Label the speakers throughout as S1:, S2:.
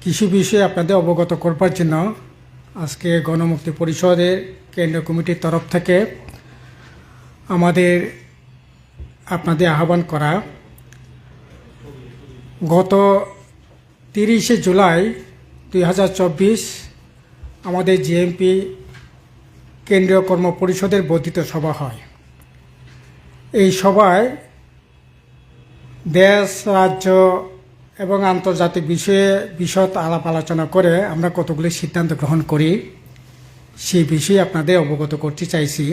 S1: কৃষি বিষয়ে আপনাদের অবগত করবার জন্য আজকে গণমুক্তি পরিষদের কেন্দ্রীয় কমিটির তরফ থেকে আপনাদের আহ্বান করা। গত 30শে জুলাই 2024 আমাদের জিএমপি কেন্দ্রীয় কর্ম পরিষদের বর্ধিত সভা হয়। এই সভায় দেশ, রাজ্য এবং আন্তর্জাতিক বিষয়ে বিশদ আলাপ আলোচনা করে আমরা কতগুলি সিদ্ধান্ত গ্রহণ করি, সেই বিষয়ে আপনাদের অবগত করতে চাইছি।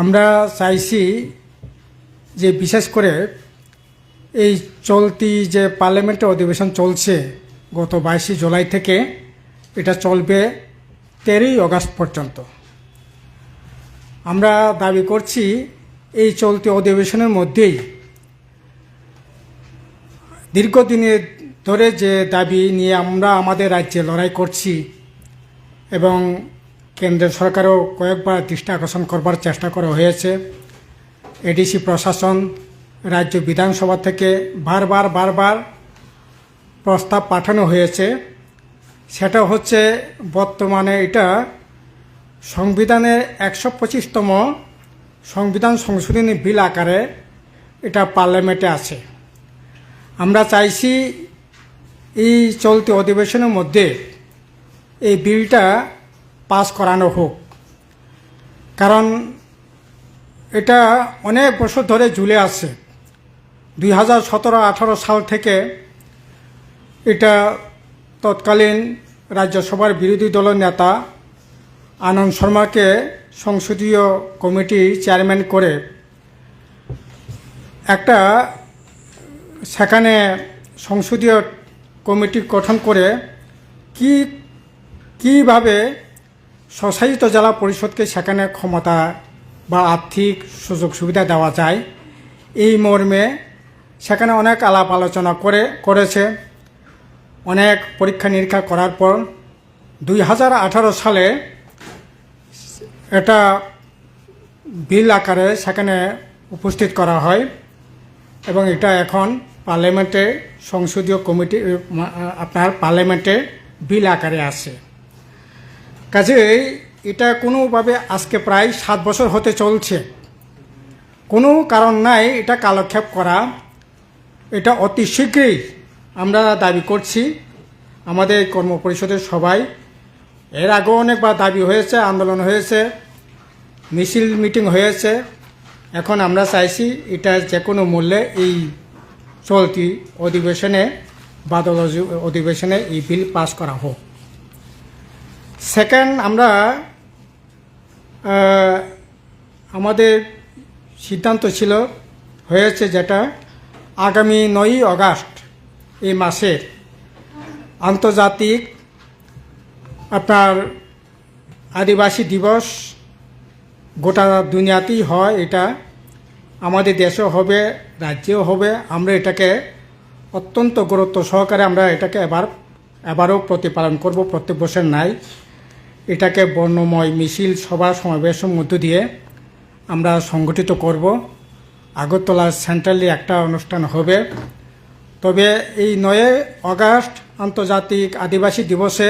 S1: আমরা চাইছি যে বিশেষ করে এই চলতি যে পার্লামেন্টের অধিবেশন চলছে গত 22শে জুলাই থেকে, এটা চলবে 13ই আগস্ট পর্যন্ত। আমরা দাবি করছি এই চলতি অধিবেশনের মধ্যেই দীর্ঘদিনের ধরে যে দাবি নিয়ে আমরা আমাদের রাজ্যে লড়াই করছি এবং কেন্দ্র সরকারও কয়েকবার দৃষ্টি আকর্ষণ করবার চেষ্টা করা হয়েছে, এডিসি প্রশাসন, রাজ্য বিধানসভা থেকে বারবার প্রস্তাব পাঠানো হয়েছে। সেটা হচ্ছে বর্তমানে এটা সংবিধানের 125তম সংবিধান সংশোধনী বিল আকারে এটা পার্লামেন্টে আছে। আমরা চাইছি এই চলতি অধিবেশনের মধ্যে এই বিলটা পাস করানো হোক, কারণ এটা অনেক বছর ধরে ঝুলে আছে। 2017-18 সাল থেকে এটা তৎকালীন রাজ্যসভার বিরোধী দলের নেতা আনন্দ শর্মাকে সংসদীয় কমিটির চেয়ারম্যান করে একটা সেখানে সংসদীয় কমিটি গঠন করে কীভাবে স্বশাসিত জেলা পরিষদকে সেখানে ক্ষমতা বা আর্থিক সুযোগ সুবিধা দেওয়া যায়, এই মর্মে সেখানে অনেক আলাপ আলোচনা করেছে। অনেক পরীক্ষা নিরীক্ষা করার পর 2018 সালে এটা বিল আকারে সেখানে উপস্থিত করা হয় এবং এটা এখন পার্লামেন্টে সংসদীয় কমিটি আপনার পার্লামেন্টে বিল আকারে আছে। কাজেই এটা কোনোভাবে আজকে প্রায় 7 বছর হতে চলছে, কোনো কারণ নাই এটা কালক্ষেপ করা। এটা অতি শীঘ্রই আমরা দাবি করছি আমাদের কর্ম পরিষদের সবাই। এর আগেও অনেকবার দাবি হয়েছে, আন্দোলন হয়েছে, মিছিল মিটিং হয়েছে। এখন আমরা চাইছি এটা যে কোনো মূল্যে এই চলতি অধিবেশনে বাদল অধিবেশনে এই বিল পাস করা হোক। সেকেন্ড, আমরা আমাদের সিদ্ধান্ত হয়েছে যেটা আগামী 9ই আগস্ট এই মাসের আন্তর্জাতিক আপনার আদিবাসী দিবস গোটা দুনিয়াতেই হয়। এটা আমাদের দেশেও হবে, রাজ্যেও হবে। আমরা এটাকে অত্যন্ত গুরুত্ব সহকারে আমরা এটাকে এবারও প্রতিপালন করব, প্রত্যেক বছর নাই। এটাকে বর্ণময় মিছিল, সভা সমাবেশের মধ্য দিয়ে আমরা সংগঠিত করব। আগরতলা সেন্ট্রালি একটা অনুষ্ঠান হবে। তবে এই 9ই আগস্ট আন্তর্জাতিক আদিবাসী দিবসে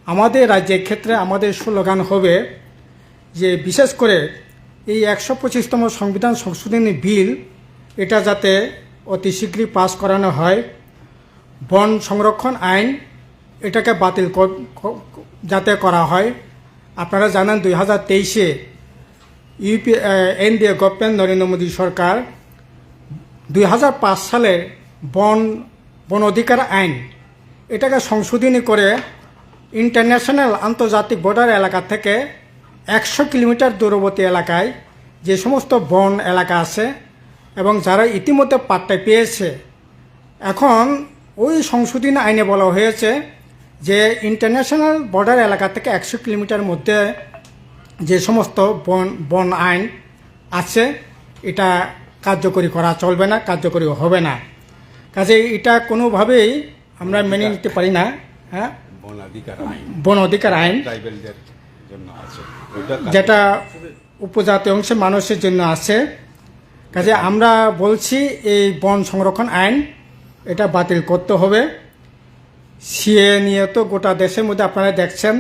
S1: আমাদের রাজ্যের ক্ষেত্রে আমাদের স্লোগান হবে যে বিশেষ করে এই 125তম সংবিধান সংশোধনী বিল এটা যাতে অতি শীঘ্রই পাস করানো হয়। বন সংরক্ষণ আইন এটাকে বাতিল যাতে করা হয়। আপনারা জানেন 2023-এ এনডিএ গভর্নমেন্ট নরেন্দ্র মোদী সরকার 2005 সালের বন অধিকার আইন এটাকে সংশোধনী করে ইন্টারন্যাশনাল আন্তর্জাতিক বর্ডার এলাকা থেকে 100 কিলোমিটার দূরবর্তী এলাকায় যে সমস্ত বন এলাকা আছে এবং যারা ইতিমধ্যে পাট্টায় পেয়েছে, এখন ওই সংশোধনী আইনে বলা হয়েছে যে ইন্টারন্যাশনাল বর্ডার এলাকা থেকে 100 কিলোমিটার মধ্যে যে সমস্ত বন আইন আছে এটা কার্যকরী করা চলবে না, কার্যকরী হবে না। কাজে এটা কোনোভাবেই আমরা মেনে নিতে পারি না। হ্যাঁ, বন অধিকার আইন যেটা উপজাতি অংশের মানুষের জন্য আছে। কাজে আমরা বলছি এই বন সংরক্ষণ আইন এটা বাতিল করতে হবে সিএ নিয়ে তো গোটা দেশের মধ্যে আপনারা দেখছেন,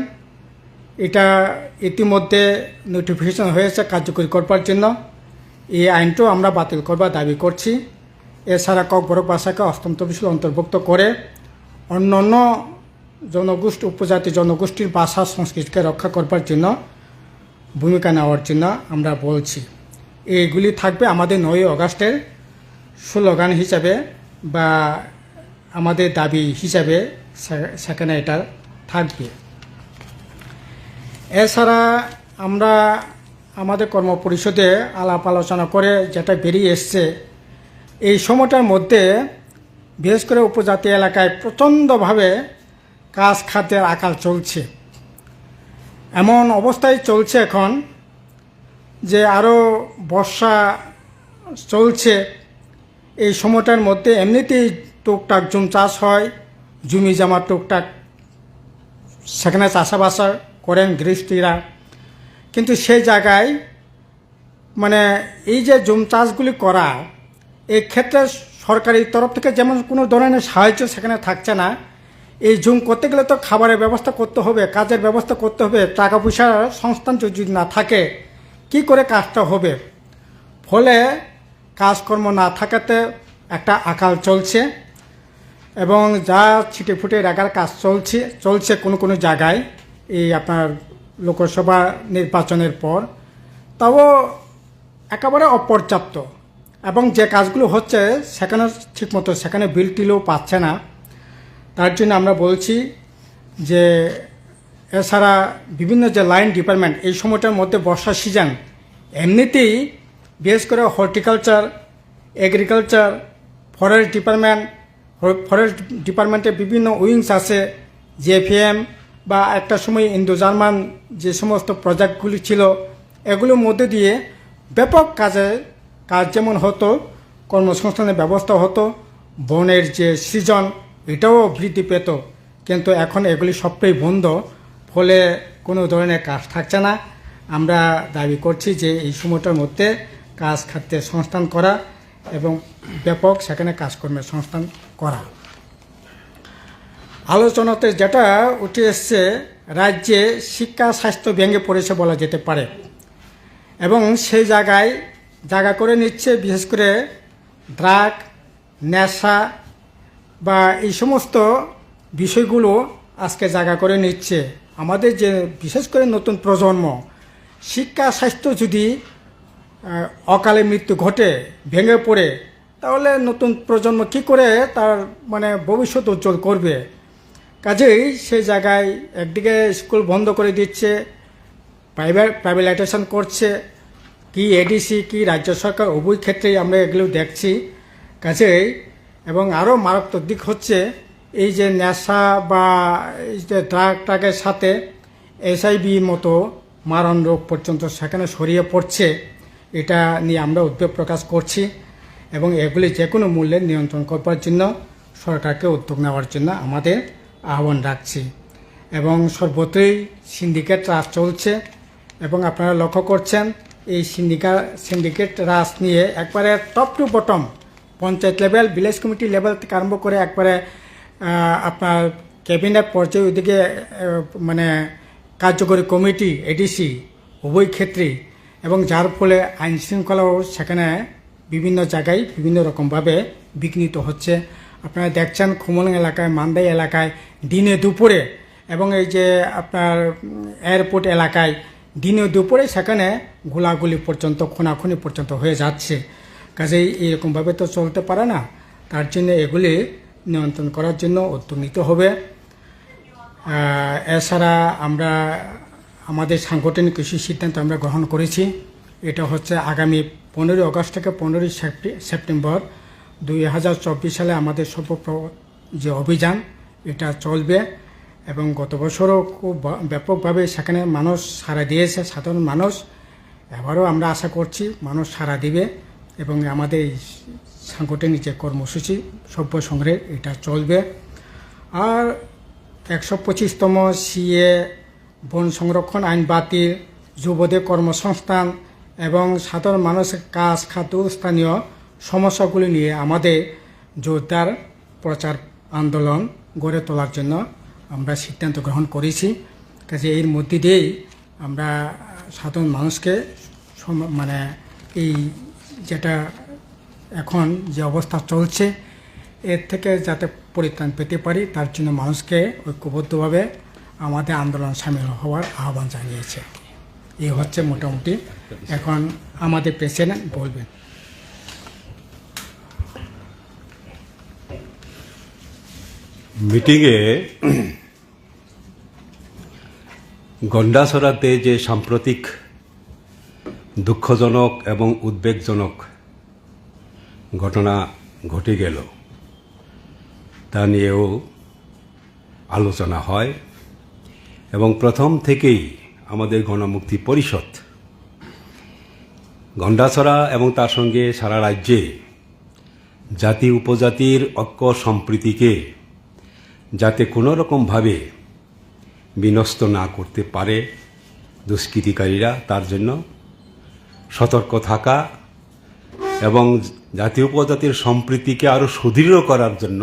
S1: এটা ইতিমধ্যে নোটিফিকেশন হয়েছে কার্যকরী করবার জন্য। এই আইনটাও আমরা বাতিল করবার দাবি করছি। এছাড়া ককবরক ভাষাকে অষ্টম তফসিলে অন্তর্ভুক্ত করে অন্যান্য জনগোষ্ঠী উপজাতি জনগোষ্ঠীর ভাষা সংস্কৃতিকে রক্ষা করবার জন্য ভূমিকা নেওয়ার জন্য আমরা বলছি। এইগুলি থাকবে আমাদের 9 আগস্টের স্লোগান হিসাবে বা আমাদের দাবি হিসাবে সেখানে এটা থাকবে। এছাড়া আমরা আমাদের কর্মপরিষদে আলাপ আলোচনা করে যেটা বেরিয়ে এসছে, এই সময়টার মধ্যে বিশেষ করে উপজাতি এলাকায় প্রচণ্ডভাবে কাজ খাদ্যের আকাল চলছে। এমন অবস্থায় চলছে এখন যে আরও বর্ষা চলছে, এই সময়টার মধ্যে এমনিতেই টুকটাক জুম চাষ হয়, জমি জামা টুকটাক সেখানে চাষাবাসা করেন গৃহস্থীরা। কিন্তু সেই জায়গায় মানে এই যে জুম চাষগুলি করা, এই ক্ষেত্রে সরকারি তরফ থেকে যেমন কোনো ধরনের সাহায্য সেখানে থাকছে না। এই জুম করতে গেলে তো খাবারের ব্যবস্থা করতে হবে, কাজের ব্যবস্থা করতে হবে, টাকা পয়সার সংস্থান যদি না থাকে কি করে কাজটা হবে? ফলে কাজকর্ম না থাকাতে একটা আকাল চলছে এবং যা ছিটে ফুটে রাখার কাজ চলছে কোনো জায়গায় এই আপনার লোকসভা নির্বাচনের পর, তাও একেবারে অপর্যাপ্ত। এবং যে কাজগুলো হচ্ছে সেখানে ঠিকমতো সেখানে বিল টিলও পাচ্ছে না। তার জন্য আমরা বলছি যে এছাড়া বিভিন্ন যে লাইন ডিপার্টমেন্ট এই সময়টার মধ্যে বর্ষা সিজন, এমনিতেই বিশেষ করে হর্টিকালচার, এগ্রিকালচার, ফরেস্ট ডিপার্টমেন্টের বিভিন্ন উইংস আছে, জেএফএম বা একটা সময় ইন্দো জার্মান যে সমস্ত প্রজেক্টগুলি ছিল, এগুলোর মধ্যে দিয়ে ব্যাপক কাজ যেমন হতো, কর্মসংস্থানের ব্যবস্থা হতো, বনের যে সৃজন এটাও বৃদ্ধি পেত। কিন্তু এখন এগুলি সবটাই বন্ধ, ফলে কোনো ধরনের কাজ থাকছে না। আমরা দাবি করছি যে এই সময়টার মধ্যে কাজ খাদ্যের সংস্থান করা এবং ব্যাপক সেখানে কাজকর্মের সংস্থান করা। আলোচনাতে যেটা উঠে এসছে, রাজ্যে শিক্ষা স্বাস্থ্য ভেঙে পড়েছে বলা যেতে পারে এবং সেই জায়গা করে নিচ্ছে বিশেষ করে ড্রাগ, নেশা বা এই সমস্ত বিষয়গুলো আজকে জায়গা করে নিচ্ছে। আমাদের যে বিশেষ করে নতুন প্রজন্ম, শিক্ষা স্বাস্থ্য যদি অকালে মৃত্যু ঘটে, ভেঙে পড়ে, তাহলে নতুন প্রজন্ম কী করে তার মানে ভবিষ্যৎ উজ্জ্বল করবে? কাজেই সেই জায়গায় একদিকে স্কুল বন্ধ করে দিচ্ছে, প্রাইভেটাইজেশন করছে, কি এডিসি কি রাজ্য সরকার উভয় ক্ষেত্রেই আমরা এগুলো দেখছি। কাজেই এবং আরও মারাত্মক দিক হচ্ছে এই যে নেশা বা এই যে ড্রাগের সাথে এইচআইভি মতো মারণ রোগ পর্যন্ত সেখানে ছড়িয়ে পড়ছে। এটা নিয়ে আমরা উদ্বেগ প্রকাশ করছি এবং এগুলি যে কোনো মূল্যে নিয়ন্ত্রণ করবার জন্য সরকারকে উদ্যোগ নেওয়ার জন্য আমাদের আহ্বান রাখছি। এবং সর্বত্রই সিন্ডিকেট রাজ চলছে এবং আপনারা লক্ষ্য করছেন এই সিন্ডিকেট রাজ নিয়ে একবারে top to bottom panchayat level, village committee level থেকে আরম্ভ করে একবারে আপনার ক্যাবিনেট পর্যায়ে ওইদিকে মানে কার্যকরী কমিটি, এডিসি উভয় ক্ষেত্রেই, এবং যার ফলে আইন শৃঙ্খলাও সেখানে বিভিন্ন জায়গায় বিভিন্ন রকমভাবে বিঘ্নিত হচ্ছে। আপনারা দেখছেন খুমলং এলাকায়, মান্দাই এলাকায় দিনে দুপুরে এবং এই যে আপনার এয়ারপোর্ট এলাকায় দিনে দুপুরে সেখানে গোলাগুলি পর্যন্ত, খুনাখুনি পর্যন্ত হয়ে যাচ্ছে। কাজেই এরকমভাবে তো চলতে পারে না। তার জন্য এগুলি নিয়ন্ত্রণ করার জন্য উদ্যোগ নিতে হবে। এছাড়া আমরা আমাদের সাংগঠনিক কিছু সিদ্ধান্ত আমরা গ্রহণ করেছি। এটা হচ্ছে আগামী 15 আগস্ট থেকে 15 সেপ্টেম্বর 2024 সালে আমাদের যে অভিযান এটা চলবে এবং গত বছরও খুব ব্যাপকভাবে সেখানে মানুষ সাড়া দিয়েছে, সাধারণ মানুষ। এবারও আমরা আশা করছি মানুষ সাড়া দিবে এবং আমাদের সাংগঠনিক যে কর্মসূচি সভ্য সংগ্রহে এটা চলবে। আর 125তম সিএ, বন সংরক্ষণ আইন বাতিল, যুবদের কর্মসংস্থান এবং সাধারণ মানুষের কাজ, খাদ্য, স্থানীয় সমস্যাগুলি নিয়ে আমাদের জোরদার প্রচার আন্দোলন গড়ে তোলার জন্য আমরা সিদ্ধান্ত গ্রহণ করেছি। কাজে এর মধ্যে দিয়েই আমরা সাধারণ মানুষকে মানে এই যেটা এখন যে অবস্থা চলছে এর থেকে যাতে পরিত্রাণ পেতে পারি তার জন্য মানুষকে ঐক্যবদ্ধভাবে আমাদের আন্দোলন সামিল হওয়ার আহ্বান জানিয়েছে। এই হচ্ছে মোটামুটি। এখন আমাদের প্রেসিডেন্ট বলবেন।
S2: মিটিংয়ে গন্ডাছড়াতে যে সাম্প্রতিক দুঃখজনক এবং উদ্বেগজনক ঘটনা ঘটে গেল তা নিয়েও আলোচনা হয় এবং প্রথম থেকেই আমাদের গণমুক্তি পরিষদ গন্ডাছড়া এবং তার সঙ্গে সারা রাজ্যে জাতি উপজাতির ঐক্য সম্প্রীতিকে যাতে কোনো রকমভাবে বিনষ্ট না করতে পারে দুষ্কৃতিকারীরা, তার জন্য সতর্ক থাকা এবং জাতি উপজাতির সম্প্রীতিকে আরও সুদৃঢ় করার জন্য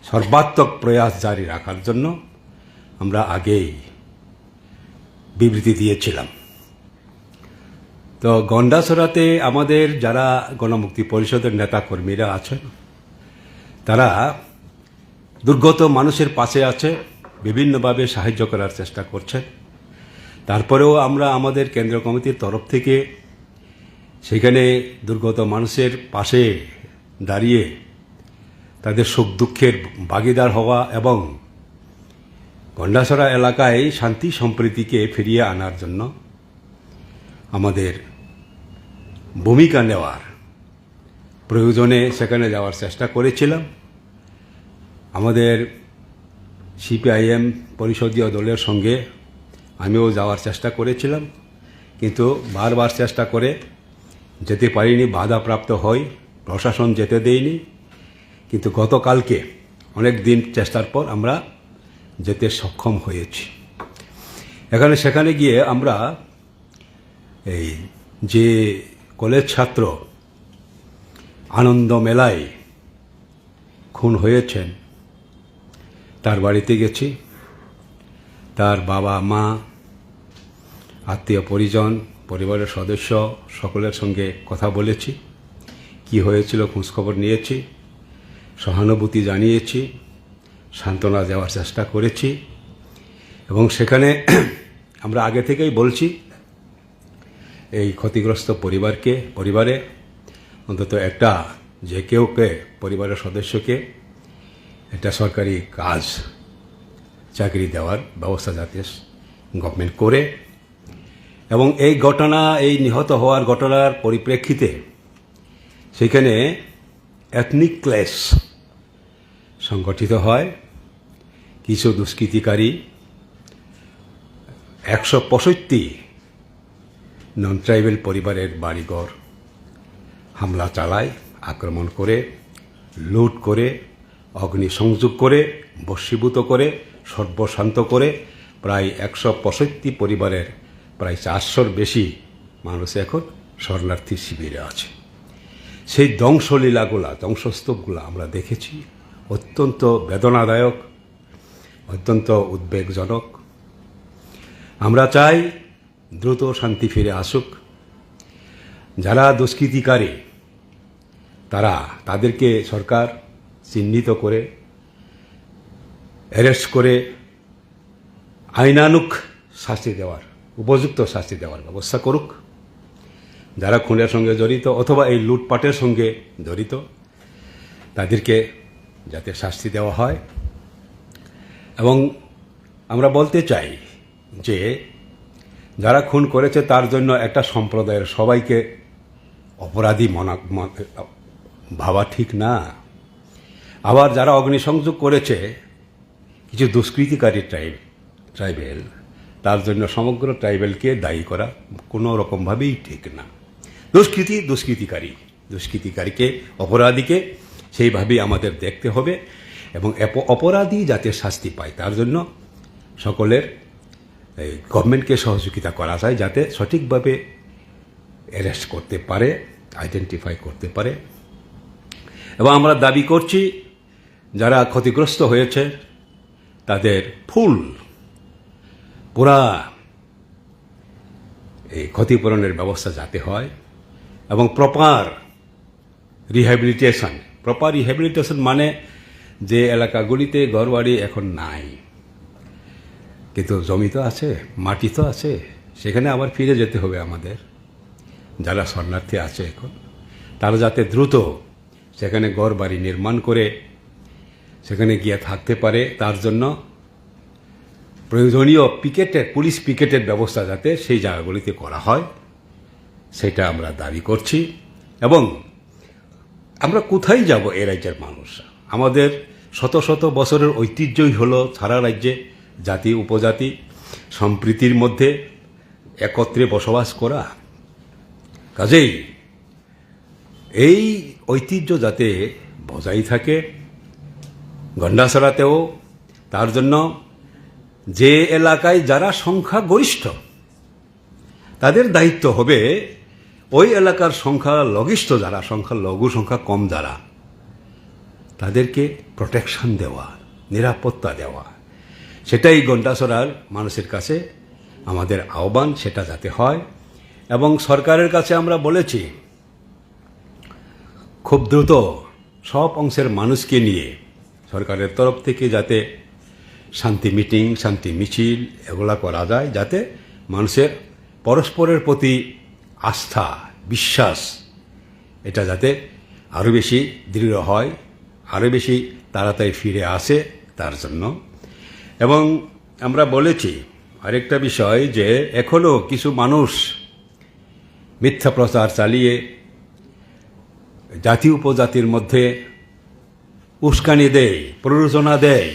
S2: সর্বাত্মক প্রয়াস জারি রাখার জন্য আমরা আগেই বিবৃতি দিয়েছিলাম। তো গন্ডাছড়াতে আমাদের যারা গণমুক্তি পরিষদের নেতাকর্মীরা আছেন তারা দুর্গত মানুষের পাশে আছে, বিভিন্নভাবে সাহায্য করার চেষ্টা করছেন। তারপরেও আমরা আমাদের কেন্দ্র কমিটির তরফ থেকে সেখানে দুর্গত মানুষের পাশে দাঁড়িয়ে তাদের সুখ দুঃখের ভাগিদার হওয়া এবং গন্ডাছড়া এলাকায় শান্তি সম্প্রীতিকে ফিরিয়ে আনার জন্য আমাদের ভূমিকা নেওয়ার প্রয়োজনে সেখানে যাওয়ার চেষ্টা করেছিলাম। আমাদের সিপিআইএম পরিষদীয় দলের সঙ্গে আমিও যাওয়ার চেষ্টা করেছিলাম, কিন্তু বারবার চেষ্টা করে যেতে পারিনি, বাধাপ্রাপ্ত হই, প্রশাসন যেতে দেয়নি। কিন্তু গতকালকে অনেক দিন চেষ্টার পর আমরা যেতে সক্ষম হয়েছি। সেখানে গিয়ে আমরা এই যে কলেজ ছাত্র আনন্দ মেলায় খুন হয়েছেন তার বাড়িতে গেছি। তার বাবা মা, আত্মীয় পরিজন, পরিবারের সদস্য সকলের সঙ্গে কথা বলেছি, কি হয়েছিল খোঁজখবর নিয়েছি, সহানুভূতি জানিয়েছি, সান্ত্বনা দেওয়ার চেষ্টা করেছি। এবং সেখানে আমরা আগে থেকেই বলছি এই ক্ষতিগ্রস্ত পরিবারে অন্তত একটা যে কেউকে পরিবারের সদস্যকে একটা সরকারি কাজ চাকরি দেওয়ার ব্যবস্থা যাতে গভর্নমেন্ট করে। এবং এই নিহত হওয়ার ঘটনার পরিপ্রেক্ষিতে সেখানে এথনিক ক্লেশ সংগঠিত হয়। কিছু দুষ্কৃতিকারী 165 নন ট্রাইবেল পরিবারের বাড়িঘর হামলা চালায়, আক্রমণ করে, লুট করে, অগ্নিসংযোগ করে, বশীভূত করে, সর্বশান্ত করে প্রায় 165 পরিবারের প্রায় 400-র বেশি মানুষ এখন শরণার্থী শিবিরে আছে। সেই ধ্বংসস্তূপগুলো আমরা দেখেছি, অত্যন্ত বেদনাদায়ক, অত্যন্ত উদ্বেগজনক। আমরা চাই দ্রুত শান্তি ফিরে আসুক। যারা দুষ্কৃতিকারী তাদেরকে সরকার চিহ্নিত করে অ্যারেস্ট করে আইনানুগ উপযুক্ত শাস্তি দেওয়ার ব্যবস্থা করুক। যারা খুনের সঙ্গে জড়িত অথবা এই লুটপাটের সঙ্গে জড়িত তাদেরকে যাতে শাস্তি দেওয়া হয়। এবং আমরা বলতে চাই যে যারা খুন করেছে তার জন্য একটা সম্প্রদায়ের সবাইকে অপরাধী ভাবা ঠিক না। আবার যারা অগ্নিসংযোগ করেছে কিছু দুষ্কৃতিকারী ট্রাইবেল, তার জন্য সমগ্র ট্রাইবেলকে দায়ী করা কোনো রকমভাবেই ঠিক না। দুষ্কৃতিকারীকে, অপরাধীকে সেইভাবেই আমাদের দেখতে হবে এবং অপরাধী যাতে শাস্তি পায় তার জন্য সকলের গভর্নমেন্টকে সহযোগিতা করা যায় যাতে সঠিকভাবে অ্যারেস্ট করতে পারে, আইডেন্টিফাই করতে পারে। এবং আমরা দাবি করছি যারা ক্ষতিগ্রস্ত হয়েছে তাদের পুরা এই ক্ষতিপূরণের ব্যবস্থা যাতে হয় এবং প্রপার রিহ্যাবিলিটেশন মানে যে এলাকাগুলিতে ঘরবাড়ি এখন নাই, কিন্তু জমি তো আছে, মাটি তো আছে, সেখানে আবার ফিরে যেতে হবে আমাদের। যারা শরণার্থী আছে এখন, তারা যাতে দ্রুত সেখানে ঘরবাড়ি নির্মাণ করে সেখানে গিয়ে থাকতে পারে, তার জন্য প্রয়োজনীয় পুলিশ পিকেটের ব্যবস্থা যাতে সেই জায়গাগুলিতে করা হয়, সেটা আমরা দাবি করছি। এবং আমরা কোথায় যাব এ রাজ্যের মানুষ? আমাদের শত শত বছরের ঐতিহ্যই হলো সারা রাজ্যে জাতি উপজাতি সম্প্রীতির মধ্যে একত্রে বসবাস করা। কাজেই এই ঐতিহ্য যাতে বজায় থাকে গন্ডাছড়াতেও, তার জন্য যে এলাকায় যারা সংখ্যাগরিষ্ঠ তাদের দায়িত্ব হবে ওই এলাকার সংখ্যালঘিষ্ঠ যারা, সংখ্যা কম যারা, তাদেরকে প্রোটেকশন দেওয়া, নিরাপত্তা দেওয়া। সেটাই গন্ডাছড়ার মানুষের কাছে আমাদের আহ্বান, সেটা যাতে হয়। এবং সরকারের কাছে আমরা বলেছি খুব দ্রুত সব অংশের মানুষকে নিয়ে সরকারের তরফ থেকে যাতে শান্তি মিটিং, শান্তি মিছিল এগুলা করা যায়, যাতে মানুষের পরস্পরের প্রতি আস্থা, বিশ্বাস এটা যাতে আরও বেশি দৃঢ় হয়, আরও বেশি তাড়াতাড়ি ফিরে আসে তার জন্য। এবং আমরা বলেছি আরেকটা বিষয় যে এখনও কিছু মানুষ মিথ্যা প্রচার চালিয়ে জাতি উপজাতির মধ্যে উস্কানি দেয়, প্ররোচনা দেয়,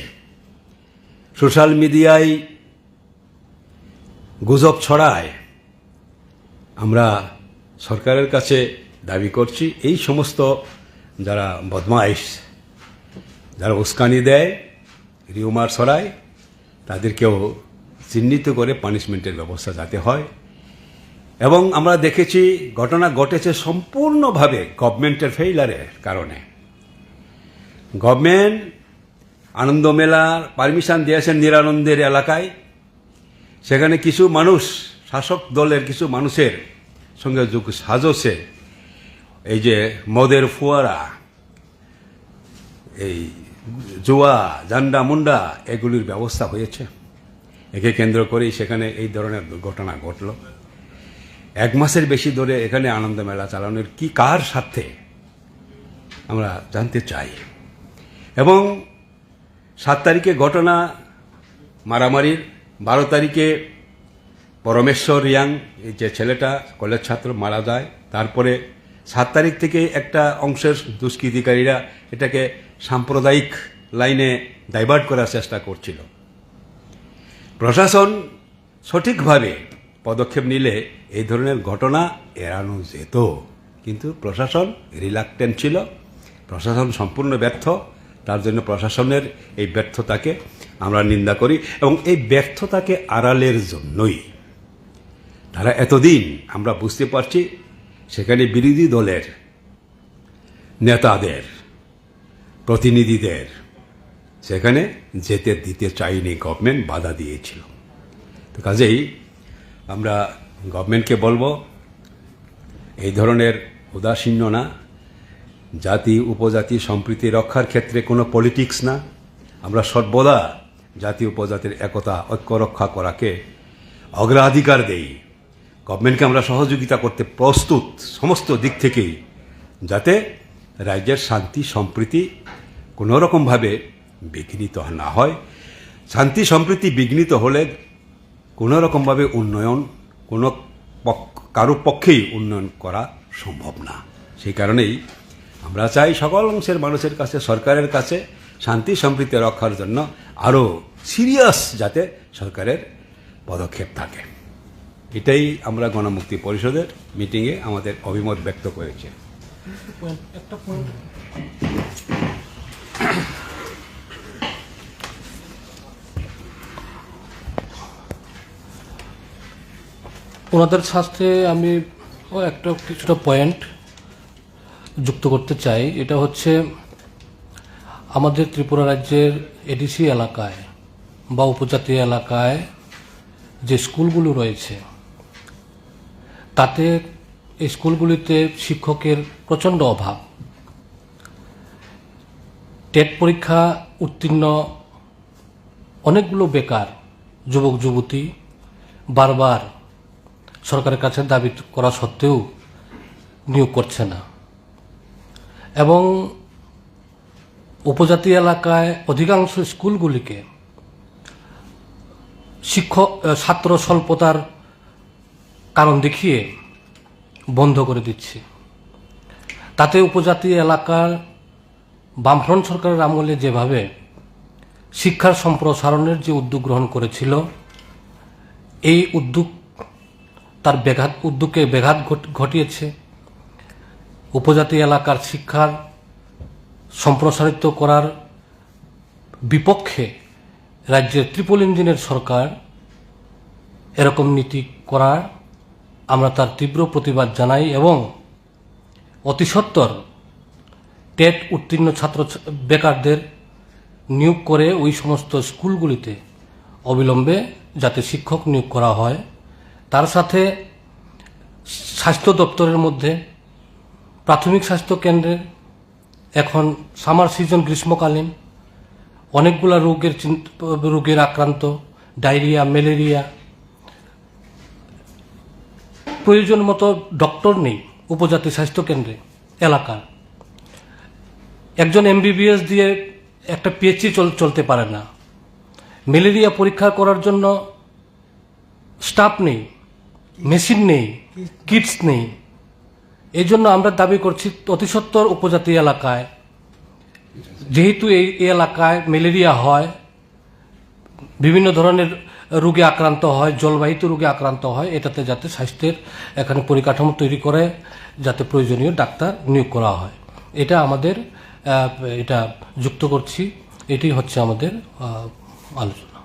S2: সোশ্যাল মিডিয়ায় গুজব ছড়ায়। আমরা সরকারের কাছে দাবি করছি এই সমস্ত যারা বদমাইশ, যারা উস্কানি দেয়, রিউমার ছড়ায়, তাদেরকেও চিহ্নিত করে পানিশমেন্টের ব্যবস্থা যাতে হয়। এবং আমরা দেখেছি ঘটনা ঘটেছে সম্পূর্ণভাবে গভর্নমেন্টের ফেইলারের কারণে। গভর্নমেন্ট আনন্দ মেলার পারমিশন দিয়েছেন নিরানন্দের এলাকায়, সেখানে কিছু মানুষ, শাসক দলের কিছু মানুষের সঙ্গে যোগ সাজসে এই যে মদের ফুয়ারা, এই জুয়া, জান্ডা মুন্ডা এগুলির ব্যবস্থা হয়েছে। একে কেন্দ্র করেই সেখানে এই ধরনের দুর্ঘটনা ঘটল। 1 মাসের বেশি ধরে এখানে আনন্দ মেলা চালানোর কি কার স্বার্থে আমরা জানতে চাই। এবং 7 তারিখে ঘটনা মারামারির, 12 তারিখে পরমেশ্বর রিয়াং এই যে ছেলেটা কলেজ ছাত্র মারা যায়। তারপরে 7 তারিখ থেকে একটা অংশের দুষ্কৃতিকারীরা এটাকে সাম্প্রদায়িক লাইনে ডাইভার্ট করার চেষ্টা করছিল। প্রশাসন সঠিকভাবে পদক্ষেপ নিলে এই ধরনের ঘটনা এড়ানো যেত, কিন্তু প্রশাসন রিলাক্টেন্ট ছিল, প্রশাসন সম্পূর্ণ ব্যর্থ। তার জন্য প্রশাসনের এই ব্যর্থতাকে আমরা নিন্দা করি। এবং এই ব্যর্থতাকে আড়ালের জন্যই তারা এতদিন, আমরা বুঝতে পারছি সেখানে বিরোধী দলের নেতাদের, প্রতিনিধিদের সেখানে যেতে দিতে চাইনি, গভর্নমেন্ট বাধা দিয়েছিল। তো কাজেই আমরা গভর্নমেন্টকে বলবো এই ধরনের উদাসীন্য না, জাতি উপজাতি সম্প্রীতি রক্ষার ক্ষেত্রে কোনো পলিটিক্স না, আমরা সর্বদা জাতি উপজাতির একতা ঐক্য রক্ষা করাকে অগ্রাধিকার দেই। গভর্নমেন্টকে আমরা সহযোগিতা করতে প্রস্তুত সমস্ত দিক থেকেই, যাতে রাজ্যের শান্তি সম্প্রীতি কোনো রকমভাবে বিঘ্নিত না হয়। শান্তি সম্প্রীতি বিঘ্নিত হলে কোনো রকমভাবে উন্নয়ন কারো পক্ষেই উন্নয়ন করা সম্ভব না। সেই কারণেই আমরা চাই সকল অংশের মানুষের কাছে, সরকারের কাছে শান্তি সম্প্রীতি রক্ষার জন্য আরও সিরিয়াস যাতে সরকারের পদক্ষেপ থাকে। এটাই আমরা গণমুক্তি পরিষদের মিটিংয়ে আমাদের অভিমত ব্যক্ত করেছি।
S3: ওনাদের সাথে আমি কিছুটা পয়েন্ট যুক্ত করতে চাই। এটা হচ্ছে আমাদের ত্রিপুরা রাজ্যের এডিসি এলাকায় বা উপজাতি এলাকায় যে স্কুলগুলো রয়েছে তাতে এই স্কুলগুলিতে শিক্ষকের প্রচণ্ড অভাব। টেট পরীক্ষা উত্তীর্ণ অনেকগুলো বেকার যুবক যুবতী বারবার সরকারের কাছে দাবি করা সত্ত্বেও নিয়োগ করছে না, এবং উপজাতি এলাকায় অধিকাংশ স্কুলগুলিকে ছাত্র স্বল্পতার কারণ দেখিয়ে বন্ধ করে দিচ্ছে। তাতে উপজাতি এলাকার বামফ্রন্ট সরকারের আমলে যেভাবে শিক্ষার সম্প্রসারণের যে উদ্যোগ গ্রহণ করেছিল, এই উদ্যোগকে ব্যাঘাত ঘটিয়েছে। উপজাতি এলাকার শিক্ষার সম্প্রসারিত করার বিপক্ষে রাজ্যের ট্রিপল ইঞ্জিনের সরকার এরকম নীতি করার আমরা তার তীব্র প্রতিবাদ জানাই, এবং অতি সত্বর টেট উত্তীর্ণ ছাত্র বেকারদের নিয়োগ করে ওই সমস্ত স্কুলগুলিতে অবিলম্বে যাতে শিক্ষক নিয়োগ করা হয়। তার সাথে স্বাস্থ্য দপ্তরের মধ্যে প্রাথমিক স্বাস্থ্য কেন্দ্রে এখন সামার সিজন গ্রীষ্মকালীন অনেকগুলা রোগের আক্রান্ত, ডায়রিয়া, ম্যালেরিয়া, প্রয়োজন মতো ডক্টর নেই উপজাতি স্বাস্থ্য কেন্দ্রে এলাকার। একজন MBBS দিয়ে একটা PHC চলতে পারে না। ম্যালেরিয়া পরীক্ষা করার জন্য স্টাফ নেই, মেশিন নেই, কিটস নেই। এই জন্য আমরা দাবি করছি অতি সত্বর উপজাতি এলাকায়, যেহেতু এই এলাকায় ম্যালেরিয়া হয়, বিভিন্ন ধরনের রোগে আক্রান্ত হয়, জলবাহিত রোগে আক্রান্ত হয়, এটাতে যাতে স্বাস্থ্যের এখানে পরিকাঠামো তৈরি করে যাতে প্রয়োজনীয় ডাক্তার নিয়োগ করা হয়, এটা আমাদের এটা যুক্ত করছি। এটাই হচ্ছে আমাদের আলোচনা।